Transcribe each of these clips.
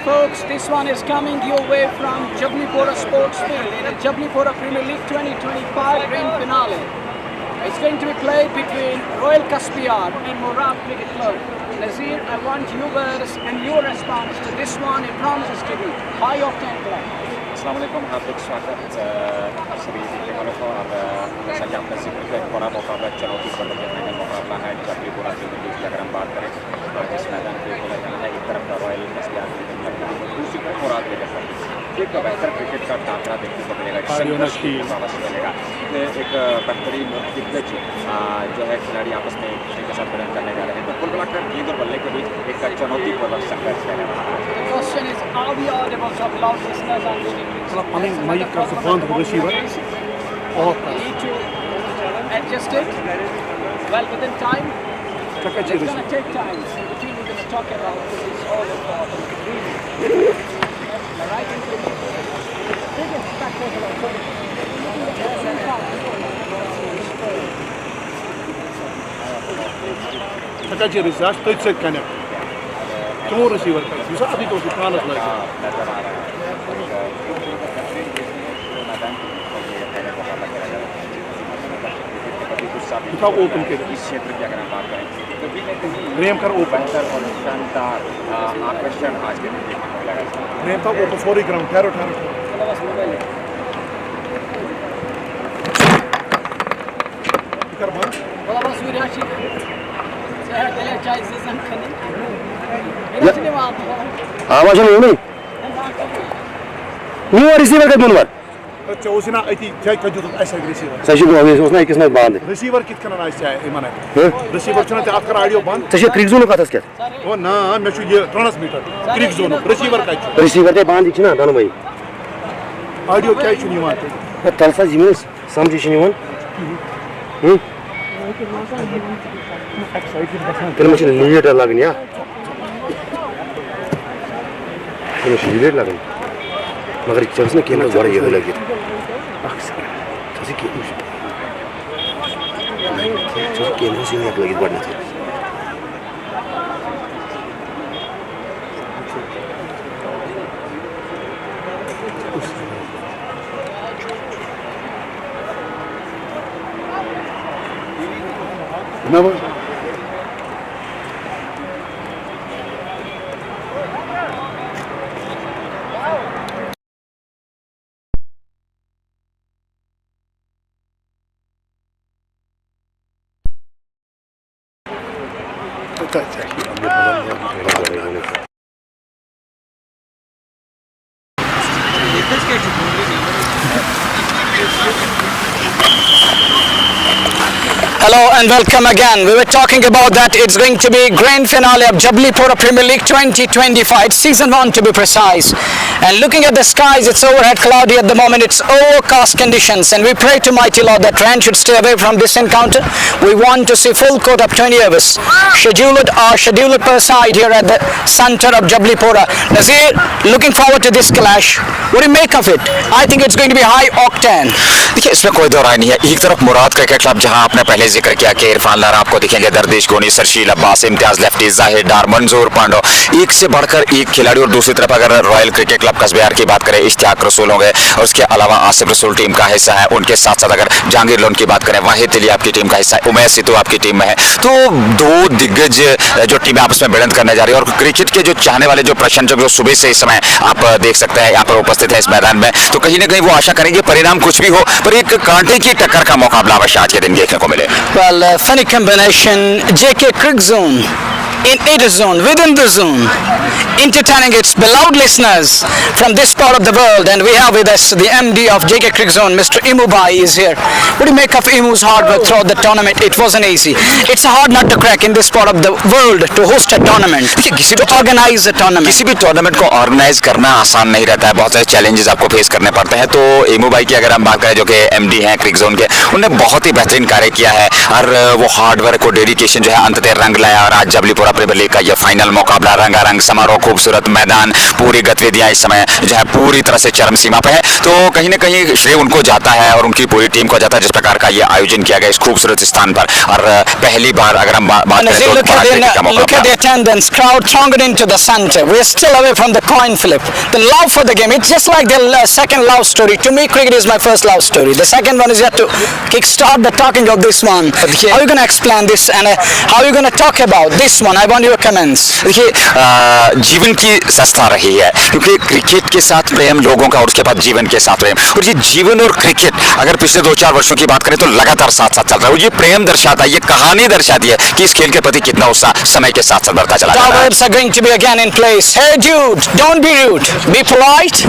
folks, this one is coming your way from Jablipura Sports Field in the Jablipura Premier League 2025 grand finale. It's going to be played between Royal Caspiar and Murad Cricket Club. Nazir, I want yours and your response to this one. It promises to be high octane play. Assalamualaikum, हार्दिक स्वागत सभी देखने वालों को। अब जैसा कि आपने जिक्र किया, एक बड़ा मुकाबला चुनौती पर फाइनल मुकाबला है जबलीपुरा प्रीमियर लीग की। अगर हम बात करें तो इस मैदान पे बोला जाना है, एक तरफ का रॉयल कस्बियार क्रिकेट क्लब, दूसरी तरफ मुराद क्रिकेट क्लब। एक बेहतर क्रिकेट का टाकरा देखने को मिलेगा, संघर्ष मिलेगा। एक बेहतरीन दिग्गज जो है खिलाड़ी आपस में एक दूसरे के साथ भिड़ंत करने जा रहे हैं। तो कुल मिलाकर गेंद और बल्ले के बीच एक चुनौतीपूर्ण संघर्ष रहने वाला है। The question is, are we audible to loud listeners on the mic का बंद हो रिसीवर और need to adjust it well within time. It's going to take time. So the team we're going to talk about is all important. Right into the biggest spectacle. Takacı Rızaş Töytsek Kanek. Çoğu receiver का दूसरा अभी तो दुकान लगा दिखाओ open के इस क्षेत्र की अगर हम बात करें तो रेम कर ओपन और शानदार आकर्षण आज के दिन देखने को मिलेगा। रेम का ओपन 40 ग्राउंड ठहरो इकर बंद Valla bas Virachi. Seher dele çay zizem kani. Ne var bu? आवाज नहीं न्यू रिसीवर का दोनों बार अच्छा उसी ना आई क्या क्या जो ऐसा रिसीवर सही को अभी उसने किसने बांध रिसीवर कितना ना ऐसा है माने रिसीवर चुना आप कर ऑडियो बंद सही क्रिक जोन का था क्या ओ ना मैं जो ये ट्रांसमीटर क्रिक जोन रिसीवर का रिसीवर ते बांध दिखना दोनों भाई ऑडियो क्या चुनी मारते तलसा जिमिस समझी नहीं तेरे मशीन लीड लगनी है तेरे मशीन लीड लगनी मगर चलने के ना जोर ये लगी अक्सर जैसे कि जो कैमरा से एक लगी बढ़ना चाहिए ना Hello and welcome again. We were talking about that it's going to be grand finale of Jablipura Premier League 2025, season 1 to be precise. And looking at the skies, it's overhead cloudy at the moment. It's overcast conditions, and we pray to mighty Lord that rain should stay away from this encounter. We want to see full court of 20 overs scheduled per side here at the center of Jablipura. Nazir, looking forward to this clash. What do you make of it? I think it's going to be high octane. देखिए इसमें कोई दो राय नहीं है। एक तरफ मुराद cricket club जहां आपने पहले जिक्र किया कि इरफान लारा आपको दिखेंगे, दरदेश गोनी, सरशील अब्बास, इम्तियाज लेफ्टी, जाहिर डार, मंजूर पांडो, एक से बढ़कर एक खिलाड़ी। और दूसरी तरफ अगर रॉयल क्रिकेट क्लब कस्बियार की बात करें, इश्तियाक रसूल होंगे और उसके अलावा आसिफ रसूल टीम का हिस्सा है। उनके साथ साथ अगर जहांगीर लोन की बात करें, वाहिद अली आपकी टीम का हिस्सा है, उमैर सितू आपकी टीम में है। तो दो दिग्गज जो टीमें आपस में भिड़ंत करने जा रही है। और क्रिकेट के जो चाहने वाले जो प्रशंसक जो सुबह से इस समय आप देख सकते हैं यहाँ पर उपस्थित है इस मैदान में, तो कहीं ना कहीं वो आशा करेंगे परिणाम कुछ भी हो पर एक कांटे की टक्कर का मुकाबला अवश्य आज के दिन देखने को मिले। Well, funny combination. JK Crick Zone in it zone, within the zone, entertaining its beloved listeners from this part of the world. And we have with us the MD of JK Crick Zone, Mr. Imu Bhai is here. What do you make of Imu's hard work throughout the tournament? It wasn't easy. It's a hard nut to crack in this part of the world to host a tournament, to organize a tournament. किसी भी tournament को organise करना आसान नहीं रहता है, बहुत सारे चैलेंजेस आपको फेस करने पड़ते हैं। तो इमू भाई की अगर हम बात करें जो कि एमडी हैं क्रिक जोन के, उन्होंने बहुत ही बेहतरीन कार्य किया है और वो हार्ड वर्क और डेडिकेशन जो है अंततः रंग लाया। और आज जबलीपुरा प्रीमियर लीग का ये फाइनल मुकाबला रंगारंग समारोह खूबसूरत मैदान, पूरी गतिविधियां इस समय जो है पूरी तरह से चरम सीमा पे है। तो कहीं ना कहीं श्रेय उनको जाता है और उनकी पूरी टीम को जाता है जिस प्रकार का ये आयोजन किया गया इस खूबसूरत स्थान पर। और पहली बार अगर हम बात And as करें you तो look at, भारत का look at the attendance, crowd thronged into the center. We're still away from the coin flip. The love for the game, it's just like the second love story. To me, cricket is my first love story. The second one is yet to kickstart the talking of this one. How are you going to explain this and how are you going to talk about this one? I want your comments. देखिए जीवन की सस्ता रही है क्योंकि cricket के साथ प्रेम लोगों का और उसके बाद जीवन के साथ प्रेम, और ये जीवन और क्रिकेट अगर पिछले 2-4 वर्षों की बात करें तो लगातार साथ साथ चल रहा है। और ये प्रेम दर्शाता है, ये कहानी दर्शाती है कि इस खेल के प्रति कितना उत्साह समय के साथ साथ बढ़ता चला जा रहा है। Proverbs are going to be again in place. Hey dude, don't be rude. Be polite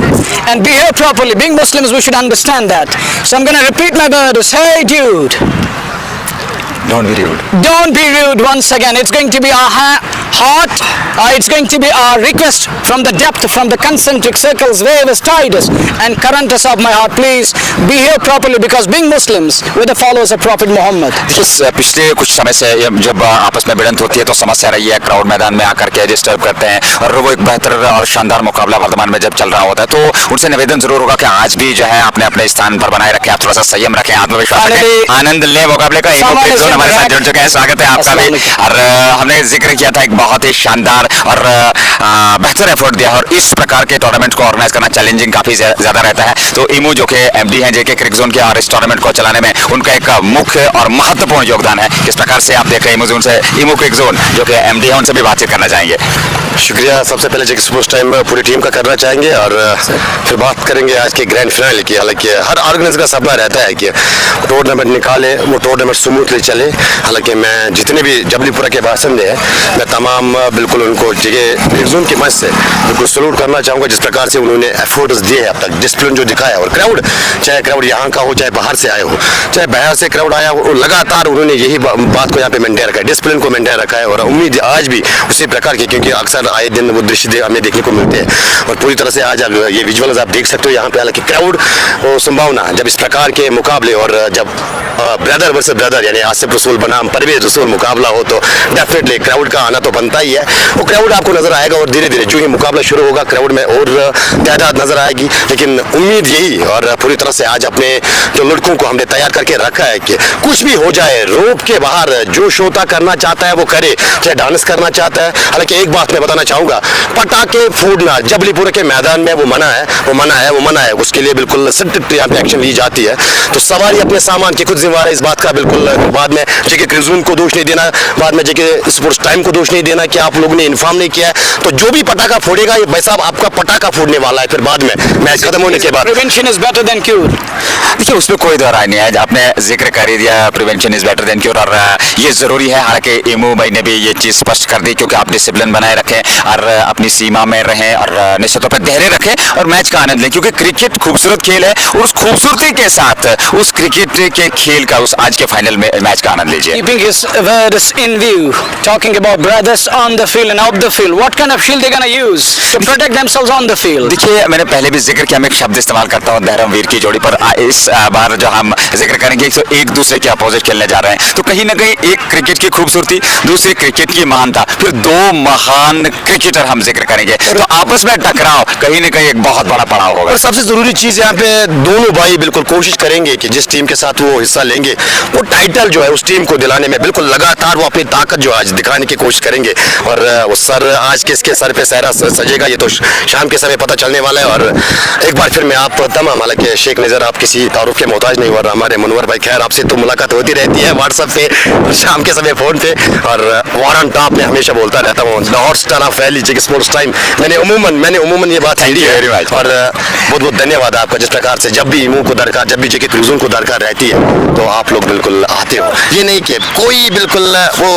and behave properly. Being Muslims, we should understand that. So I'm going to repeat my words. Hey dude. Don't be rude. Don't be rude once again. It's going to be our heart. It's going to be our request from the depth, from the concentric circles, waves, tides, and currents of my heart. Please behave properly because being Muslims, we're the followers of Prophet Muhammad. देखिए पिछले कुछ समय से जब आपस में भिड़ंत होती है तो समस्या रही है, क्राउड मैदान में आकर के डिस्टर्ब करते हैं और वो एक बेहतर और शानदार मुकाबला वर्तमान में जब चल रहा होता है तो उनसे निवेदन जरूर होगा कि आज भी जो है अपने अपने स्थान पर बनाए रखें, आप थोड़ा सा संयम रखें, आत्मविश्वास रखें, आनंद लें मुकाबले का। हमारे साथ जुड़ चुके हैं, स्वागत है आपका भी। और हमने जिक्र किया था एक बहुत ही शानदार और बेहतर एफर्ट दिया और इस प्रकार के टूर्नामेंट को ऑर्गेनाइज करना चैलेंजिंग काफी ज्यादा रहता है। तो इमू जो कि एमडी हैं जेके क्रिक जोन के और इस टूर्नामेंट को चलाने में उनका एक मुख्य और महत्वपूर्ण योगदान है। किस प्रकार से आप देख रहे हैं इमू क्रिक जोन जो कि एमडी है, उनसे भी बातचीत करना चाहेंगे। शुक्रिया सबसे पहले जेके स्पोर्ट्स टाइम पूरी टीम का करना चाहेंगे और फिर बात करेंगे आज के ग्रैंड फिनाले की। हालांकि हर ऑर्गेनाइजर का सपना रहता है कि टूर्नामेंट निकाले, वो टूर्नामेंट स्मूथली चले। हालांकि मैं जितने भी जबलीपुरा के बासिंदे हैं मैं तमाम बिल्कुल उनको जेके जोन की मंच से बिल्कुल सलूट करना चाहूँगा जिस प्रकार से उन्होंने एफर्ट्स दिए हैं अब तक, डिसिप्लिन जो दिखाया। और क्राउड, चाहे क्राउड यहाँ का हो चाहे बाहर से आए हो, चाहे बाहर से क्राउड आया हो, लगातार उन्होंने यही बात को यहाँ पे मेंटेन रखा है, डिसिप्लिन को मेंटेन रखा है। और उम्मीद आज भी उसी प्रकार की, क्योंकि अक्सर आए दिन वो दृश्य हमें देखने को मिलते हैं और पूरी तरह से आज ये विजुअल्स आप देख सकते हो यहाँ पे। हालांकि क्राउड और संभावना जब इस प्रकार के मुकाबले और जब ब्रदर वर्सेस ब्रदर यानी आसिफ रसूल बनाम परवेज रसूल मुकाबला हो तो डेफिनेटली क्राउड का आना तो बनता ही है। वो क्राउड आपको नजर आएगा और धीरे धीरे जो ही मुकाबला शुरू होगा क्राउड में और तादाद नजर आएगी। लेकिन उम्मीद यही और पूरी तरह से आज अपने जो लड़कों को हमने तैयार करके रखा है कि कुछ भी हो जाए रोक के बाहर जो श्रोता करना चाहता है वो करे, चाहे डांस करना चाहता है। हालांकि एक बात मैं बताना चाहूंगा, पटाखे फूटना जबलीपुर के मैदान में वो मना है, वो मना है, वो मना है। उसके लिए बिल्कुल सख्त यहाँ पे एक्शन ली जाती है। तो सवारी अपने सामान की खुद जिम्मेदार है इस बात का। बिल्कुल बाद में जेके क्रिजून को दोष नहीं देना, बाद में जेके स्पोर्ट्स टाइम को दोष नहीं देना कि आप लोगों ने इन्फॉर्म नहीं किया है। तो जो भी पटाखा फोड़ेगा ये भाई साहब आपका पटाखा फूटने वाला है फिर बाद में मैच खत्म होने के बाद। Prevention is better than cure. देखिए उसमें कोई दो राय नहीं है, आपने जिक्र कर ही दिया, prevention is better than cure और ये जरूरी है। हालांकि इमू भाई ने भी ये चीज स्पष्ट कर दी क्योंकि आप डिसिप्लिन बनाए रखें और अपनी सीमा में रहें और निश्चित तौर पर धैर्य रखें और मैच का आनंद लें क्योंकि क्रिकेट खूबसूरत खेल है और उस खूबसूरती के साथ उस क्रिकेट के खेल का उस आज के फाइनल में मैच का आनंद लीजिए। Keeping his words in view, talking about brothers on the field and off the field, what kind of shield they're gonna use to protect themselves on the field? देखिए मैंने पहले भी जिक्र किया, मैं एक शब्द इस्तेमाल करता हूँ धर्मवीर की जोड़ी पर। इस बार जो हम जिक्र करेंगे तो एक दूसरे के अपोजिट खेलने जा रहे हैं, तो कहीं ना कहीं एक क्रिकेट की खूबसूरती, दूसरी क्रिकेट की महानता, फिर दो महान क्रिकेटर हम जिक्र करेंगे तो आपस में टकराव कहीं ना कहीं एक बहुत बड़ा पड़ाव होगा। और सबसे जरूरी चीज यहाँ पे दोनों भाई बिल्कुल कोशिश करेंगे कि जिस टीम के साथ वो हिस्सा लेंगे वो टाइटल जो है उस टीम को दिलाने में बिल्कुल लगातार वो अपनी ताकत जो आज दिखाने की कोशिश करेंगे। और वो सर आज किसके सर पे सहरा सजेगा ये तो शाम के समय पता चलने वाला है। और एक बार फिर मैं आप तमाम, हालांकि शेख नज़र आप किसी तारुफ के मोहताज नहीं, और हमारे मुनवर भाई खैर आपसे तो मुलाकात होती रहती है व्हाट्सएप पे शाम के समय फ़ोन पे, और वारन टॉप में हमेशा बोलता रहता हूँ the hot star of valley JK sports time. मैंने उमूमन ये बात छेड़ी है और बहुत बहुत धन्यवाद आपका। जिस प्रकार से जब भी इमू को दरकार, जब भी जेके क्रिजून को दरकार रहती है तो आप लोग बिल्कुल आते हो। ये नहीं कि कोई बिल्कुल वो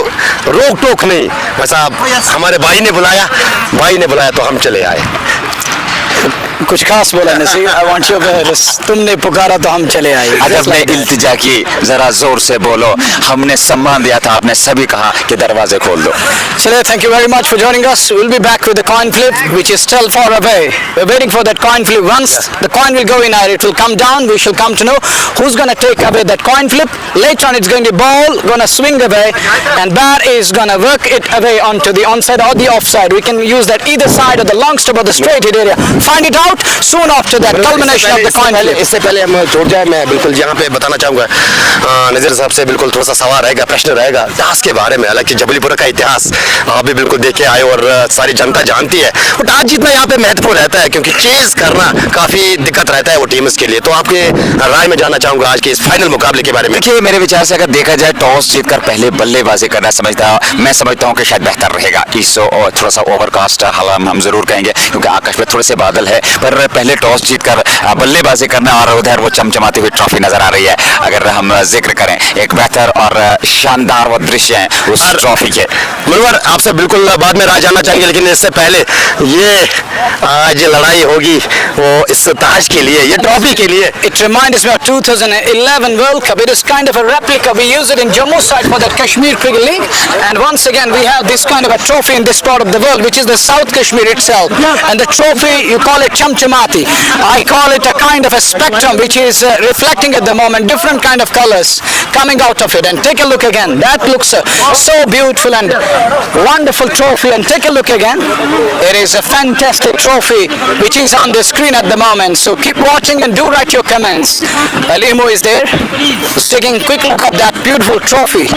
रोक टोक नहीं, बस आप हमारे भाई ने बुलाया तो हम चले आए। कुछ खास बोला नसीब, I want your words. तुमने पुकारा तो हम चले आए. अदब ने इल्तिजा की, जरा जोर से बोलो, हमने सम्मान दिया था, आपने सभी कहा कि दरवाजे खोल दो. चलिए, thank you very much for joining us. We'll be back with the coin flip, which is still far away. We're waiting for that coin flip. Once the coin will go in air, it will come down. We shall come to know who's going to take away that coin flip. Later on, it's going to be ball, going to swing away, and bat is going to work it away onto the onside or the offside. We can use that either side of the long stop or the straight hit area. Find it out soon after that culmination of the coin flip. इससे पहले हम छोड़ जाए, मैं बिल्कुल यहाँ पे बताना चाहूँगा नज़ीर साहब से बिल्कुल थोड़ा सा सवाल रहेगा, प्रश्न रहेगा टास के बारे में. हालांकि जबलीपुर का इतिहास आप भी बिल्कुल देखे आए और सारी जनता जानती है, वो टास जीतना यहाँ पे महत्वपूर्ण रहता है क्योंकि चेज करना काफ़ी दिक्कत रहता है वो टीम्स के लिए. तो आपके राय में जानना चाहूँगा आज के इस फाइनल मुकाबले के बारे में. देखिए, मेरे विचार से अगर देखा जाए, टॉस जीतकर पहले बल्लेबाजी करना मैं समझता हूँ कि शायद बेहतर रहेगा. इस और थोड़ा सा ओवरकास्ट हाल हम जरूर कहेंगे क्योंकि आकाश में थोड़े से बादल है, पर पहले टॉस जीतकर बल्लेबाजी करना और उधर वो चमचमाती हुई ट्रॉफी नजर आ रही है. अगर हम जिक्र करें, एक बेहतर और शानदार वो दृश्य है उस ट्रॉफी के. मुनव्वर, आपसे बिल्कुल बाद में राय जानना चाहेंगे, लेकिन इससे पहले ये आज लड़ाई होगी वो इस ताज के लिए, ये ट्रॉफी के लिए. It reminds me of 2011 World Cup. It is kind of a replica. We use it in Jammu side for that Kashmir Cricket League, and once again we have this kind of a trophy in this part of the world, which is the South Kashmir itself. And the trophy, you call it chamchamati. I call it a kind of a spectrum which is reflecting at the moment different kind of colors coming out of it. And take a look again. That looks so beautiful and wonderful trophy. And take a look again. It is a fantastic trophy which is on the screen at the moment. So keep watching and do write your comments. Alimo is there, just taking a quick look at that beautiful trophy.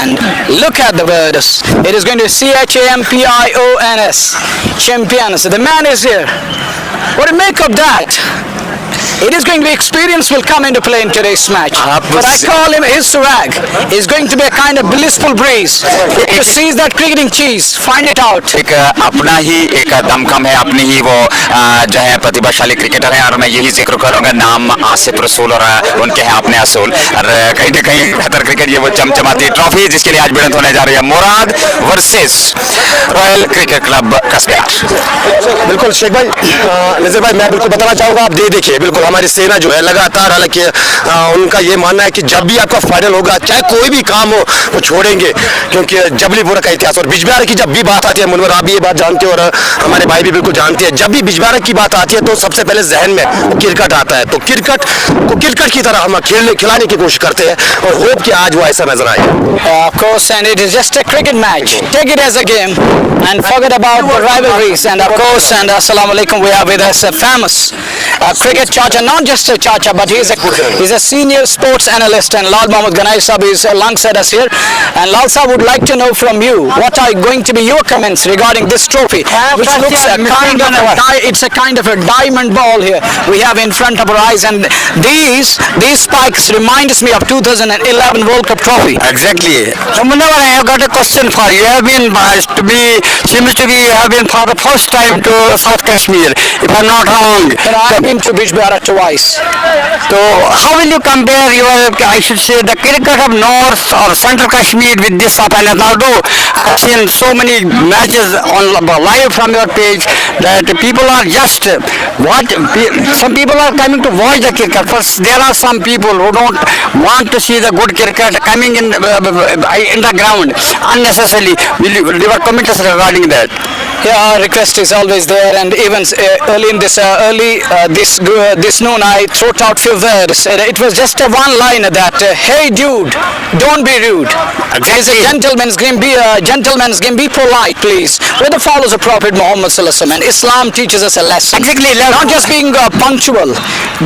And look at the words. It is going to CHAMPIONS, champions. The man is here. What do you make of that? It is going to be experience will come into play in today's match. But I call him his swag. It's going to be a kind of blissful breeze. To seize that cricketing cheese, find it out. एक अपना ही एक दमखम है, अपनी ही वो जो है प्रतिभाशाली क्रिकेटर है, और मैं यही जिक्र करूंगा, नाम आसिफ रसूल और उनके हैं अपने असूल. और कहीं ना कहीं बेहतर क्रिकेट ये वो चमचमाती ट्रॉफी जिसके लिए आज भिड़ंत होने जा रही है, Murad versus Royal Cricket Club Kasba. बिल्कुल शेख भाई, नजर भाई, मैं बिल्कुल बताना चाहूँगा, आप देखिए बिल्कुल हमारी सेना जो है लगातार, हालांकि उनका ये मानना है कि जब भी आपका फाइनल होगा, चाहे कोई भी काम हो, वो छोड़ेंगे क्योंकि जबलीपुर का इतिहास. और बिजबिहार की जब भी बात आती है, मुनव्वर आप भी ये बात जानते हो और हमारे भाई भी बिल्कुल जानते हैं, जब भी बिजबिहार की बात आती है तो सबसे पहले जहन में क्रिकेट आता है. तो क्रिकेट को क्रिकेट की तरह हम खिलाने की कोशिश करते हैं और होप कि आज वो ऐसा नजर आए. Of course, and it is just a cricket match. Take it as a game and forget about the rivalries. And of course, and assalamu alaikum, we have with us a famous cricket chacha, not just a chacha, but he's a senior sports analyst, and Lal Mohammad Ganai Sahab is alongside us here. And Lal Sahab would like to know from you, what are going to be your comments regarding this trophy, which looks a kind of it's a kind of a diamond ball here we have in front of our eyes, and these spikes reminds me of 2011 World Cup trophy. Exactly. Munawar, I have got a question for you. You have been you have been for the first time to South Kashmir, if I'm not wrong. But I've been to Bijbehara twice. So how will you compare I should say, the cricket of North or Central Kashmir with this of Anand? Although I've seen so many matches on live from your page that people are just some people are coming to watch the cricket. First, there are some people who don't want to see the good cricket coming in the ground unnecessarily. Will you comment us regarding that? Yeah, our request is always there, and even early in this noon I threw out few words. It was just a one-liner that hey dude, don't be rude. It's a gentleman's game. Be polite, please. We're the followers of Prophet Muhammad Sallallahu Alaihi Wasallam, and Islam teaches us a lesson. Exactly. Not just being punctual,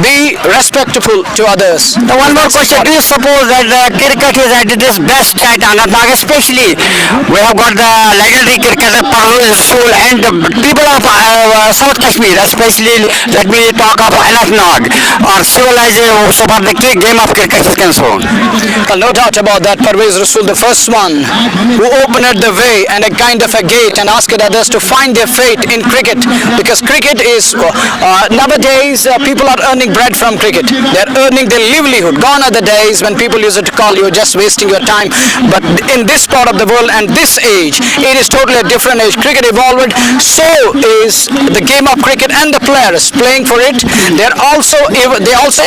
be respectful to others. The one more question: do you suppose that the cricket is at its best at Anantnag? Especially, we have got the legendary cricketer Parvez Rasool and the people of South Kashmir, especially let me talk of Anantnag, are civilized so far the game of cricket is concerned. Well, no doubt about that. Parvez Rasool, the first one who opened the way and a kind of a gate and asked others to find their fate in cricket, because cricket is nowadays people are earning bread from cricket. They're earning their livelihood. Gone are the days when people used to call you just wasting your time. But in this part of the world and this age, it is totally a different age. Cricket evolved evolved, so is the game of cricket and the players playing for it. They also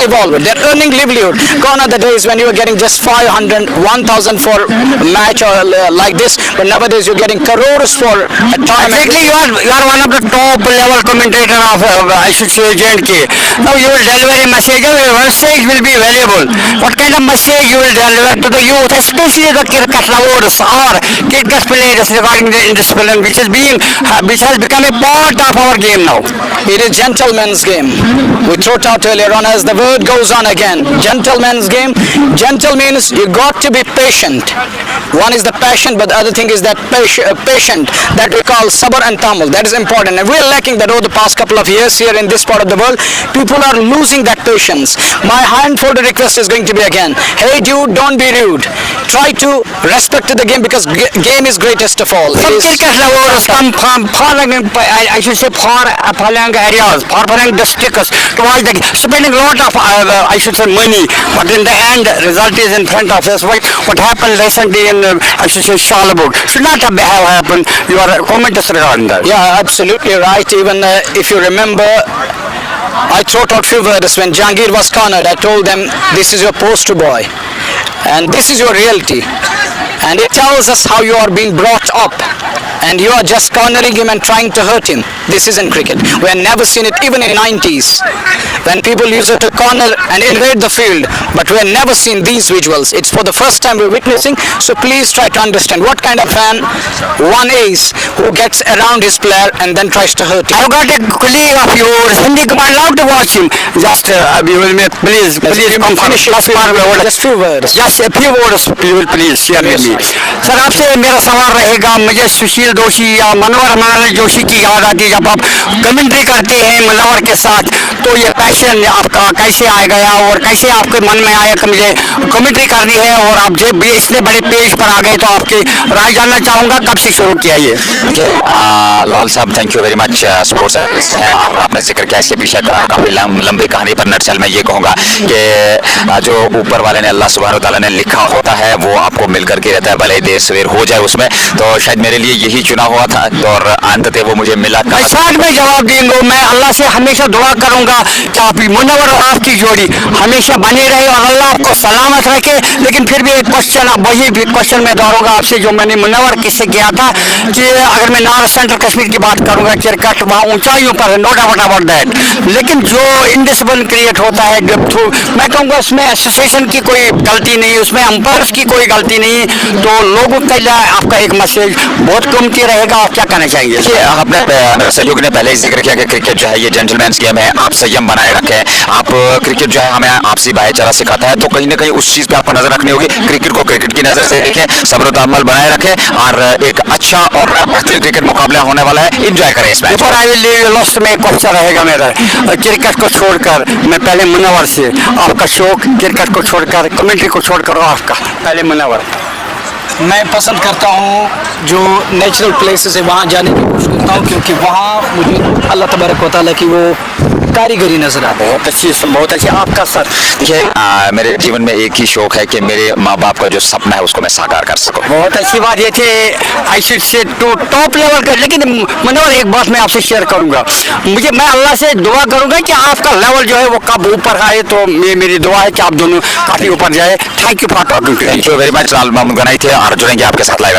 evolved. They're earning livelihood. Gone are the days when you were getting just 500, 1,000 for a match or like this, but nowadays you're getting crores for a tournament. Exactly, you are one of the top level commentator of I should say J&K. Now you will deliver a message. Your message will be valuable. What kind of message you will deliver to the youth, especially the cricket lovers or cricket players regarding the indiscipline, which has become a part of our game now. It is gentleman's game. We threw it out earlier on as the word goes on again. Gentleman's game. Gentle means you got to be patient. One is the passion, but the other thing is that patient that we call sabr and tahammul. That is important, and we're lacking that over the past couple of years here in this part of the world. People are losing that patience. My hand-folded request is going to be again, hey dude, don't be rude. Try to respect the game because game is greatest of all. Some cricket lovers come from far areas, far districts to watch the game, spending a lot of money, but in the end, result is in front of us. What happened recently in Shalabug should not have happened. Your comment is regarding that. Yeah, absolutely right. Even if you remember, I thought out few words when Jahangir was cornered. I told them, this is your poster boy and this is your reality, and it tells us how you are being brought up, and you are just cornering him and trying to hurt him. This isn't cricket. We have never seen it even in 90s when people used to corner and invade the field, but we have never seen these visuals. It's for the first time we're witnessing, so please try to understand what kind of fan one is who gets around his player and then tries to hurt him. I've got a colleague of yours, Hindi, I'd love to watch him. Just please come finish Just few words. Just a few words, you will please share with me. Sir आपसे मेरा सवाल रहेगा, मुझे सुशील दोषी या मनोहर जोशी की याद आती है जब आप कमेंट्री करते हैं मनोहर के साथ, तो ये पैशन आपका कैसे आ गया और कैसे आपके मन में आया कि मुझे कमेंट्री करनी है, और आप जब इतने बड़े पेज पर आ गए तो आपकी राय जानना चाहूँगा कब से शुरू किया ये? लाल साहब, thank you very much. Sports आपने जिक्र किया इसके पीछे काफी लंबी कहानी, पर नटशल में ये कहूँगा कि जो ऊपर वाले ने अल्लाह सुब्हानहू तआला ने लिखा होता है वो आपको मिल करके रहता है, भले देर सवेर हो जाए उसमें। तो शायद मेरे लिए यही चुना हुआ था और अंततः वो मुझे मिला। साथ में जवाब देंगे, मैं अल्लाह से हमेशा दुआ करूंगा कि आप मुनव्वर और आपकी जोड़ी हमेशा बनी रहे और अल्लाह आपको सलामत रखे। लेकिन फिर भी एक क्वेश्चन, वही क्वेश्चन मैं दोहराऊंगा आपसे जो मैंने मुनव्वर किससे किया था कि अगर मैं नॉर्थ सेंट्रल कश्मीर की बात करूंगा, क्रिकेट वहाँ ऊंचाइयों पर है, नो डाउट अबाउट दैट, लेकिन जो इंडिसिप्लिन क्रिएट होता है थ्रू, मैं कहूँगा उसमें एसोसिएशन की कोई गलती नहीं, उसमें अंपायर्स की कोई गलती नहीं, तो लोगों के लिए आपका एक मैसेज बहुत कीमती रहेगा। आप क्या कहना चाहेंगे? आपने सहयोग ने पहले ही जिक्र किया कि क्रिकेट जो है ये जेंटलमैन्स गेम है, आप संयम बनाए रखें। आप क्रिकेट जो है हमें आपसी भाईचारा सिखाता है, तो कहीं ना कहीं उस चीज पे आपको नजर रखनी होगी। क्रिकेट को क्रिकेट की नजर से देखें, सब्र तहम्मुल बनाए रखें और एक अच्छा और बेहतरीन क्रिकेट मुकाबला होने वाला है, एंजॉय करें इस मैच। लास्ट में क्वेश्चन रहेगा मेरा, क्रिकेट को छोड़कर मैं पहले मुनव्वर से, आपका शौक क्रिकेट को छोड़कर, कमेंट्री को छोड़कर, आपका पहले मुनव्वर। मैं पसंद करता हूँ जो नेचुरल प्लेसेस है वहाँ जाने की कोशिश करता हूँ, क्योंकि वहाँ मुझे अल्लाह तबारक व तआला की वो कारीगरी नजर आती है। बहुत अच्छी। आपका सर? देखिए, मेरे जीवन में एक ही शौक है कि मेरे माँ बाप का जो सपना है उसको मैं साकार कर सकूँ। बहुत अच्छी बात ये थे, I should say to top level का। लेकिन मनोहर एक बात मैं आपसे शेयर करूंगा, मैं अल्लाह से दुआ करूंगा कि आपका लेवल जो है वो कब ऊपर आए, तो मेरी दुआ है कि आप दोनों काफी ऊपर जाए। Thank you for talking. Thank you very much. Lal Mahmood Ganai थे और जुड़ेंगे आपके साथ लाइव।